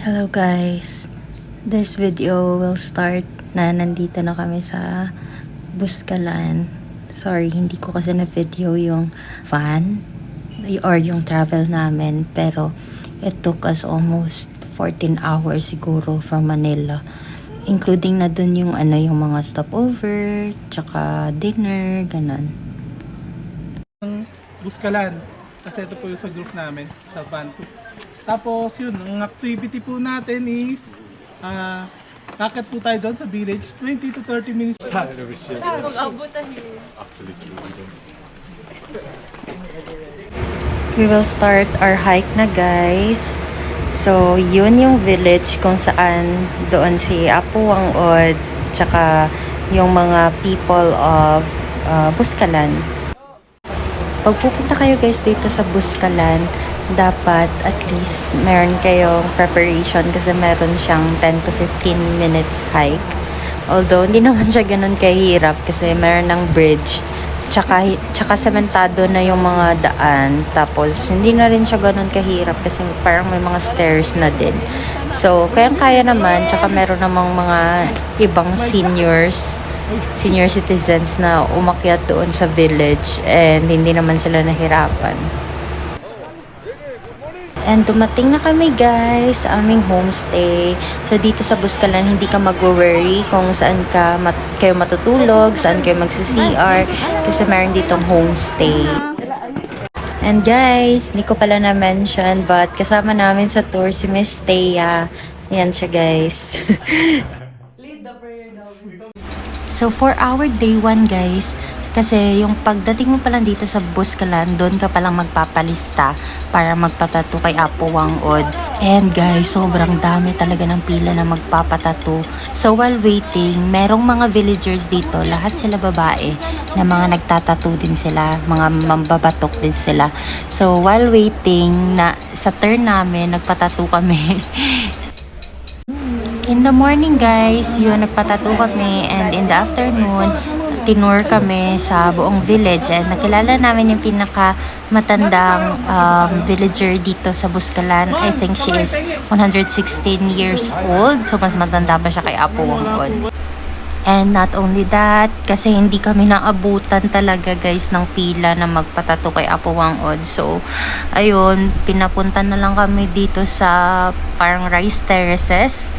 Hello guys, this video will start na nandito na kami sa Buscalan. Sorry, hindi ko kasi na-video yung van or yung travel namin, pero it took us almost 14 hours siguro from Manila, including na dun yung yung mga stopover, tsaka dinner, ganon. Buscalan, kasi ito po yung sa group namin sa van 2. Tapos yun, ang activity po natin is kakit po tayo doon sa village, 20 to 30 minutes. We will start our hike na guys. So yun yung village kung saan doon si Apo Wang-od tsaka yung mga people of Buscalan. Pag pupunta kayo guys dito sa Buscalan, dapat at least meron kayong preparation kasi meron siyang 10 to 15 minutes hike. Although hindi naman siya ganun kahirap kasi meron ng bridge. Tsaka sementado na yung mga daan. Tapos hindi na rin siya ganun kahirap kasi parang may mga stairs na din. So kayang-kaya naman. Tsaka meron namang mga ibang senior citizens na umakyat doon sa village and hindi naman sila nahirapan. And dumating na kami guys sa aming homestay. So dito sa Buscalan, hindi ka mag-worry kung saan kayo matutulog, saan kayo magsi-CR, kasi meron ditong homestay. And guys, hindi ko pala na-mention, but kasama namin sa tour si Miss Thea. Yan siya guys. So for our day 1 guys, kasi yung pagdating mo pa lang dito sa Buscalan, doon ka palang magpapalista para magpatato kay Apo Wang-od. And guys, sobrang dami talaga ng pila na magpapatato. So while waiting, merong mga villagers dito, lahat sila babae, na mga nagtatato din sila, mga mambabatok din sila. So while waiting, na sa turn namin, nagpatato kami. In the morning guys, yun, nagpatato kami, and in the afternoon, tinur kami sa buong village and nakilala namin yung pinaka matandang villager dito sa Buscalan. I think she is 116 years old, so mas matanda pa siya kay Apo Wang-od. And not only that, kasi hindi kami naabutan talaga guys ng pila na magpatato kay Apo Wang-od. So ayun, pinapunta na lang kami dito sa parang rice terraces.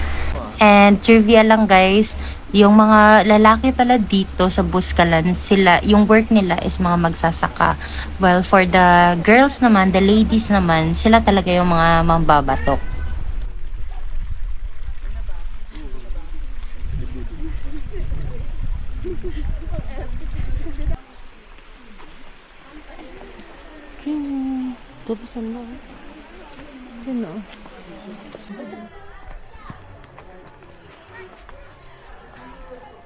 And trivia lang guys, yung mga lalaki pala dito sa Buscalan, sila, yung work nila is mga magsasaka. Well, for the girls naman, the ladies naman, sila talaga yung mga mambabatok. Tubusan mo. Yun o.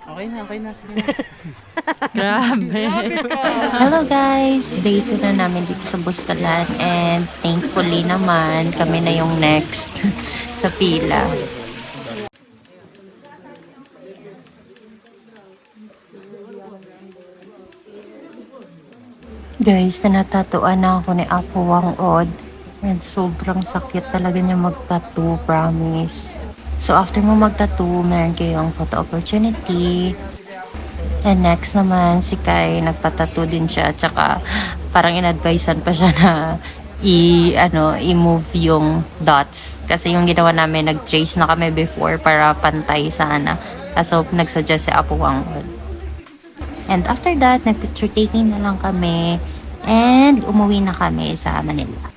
Okay na. Sige na. Grabe. Hello guys! Day 2 na namin dito sa Buscalan and thankfully naman kami na yung next sa pila. Guys, tinatatuan na ako ni Apo Wang-od and sobrang sakit talaga niya mag-tattoo, promise. So after mo mag-tattoo, meron kayong photo opportunity. And next naman, si Kai, nagpa-tattoo din siya. Tsaka parang in-advisean pa siya na i-move yung dots. Kasi yung ginawa namin, nag-trace na kami before para pantay sana. So nagsuggest si Apo Wang-od. And after that, nag-picture taking na lang kami. And umuwi na kami sa Manila.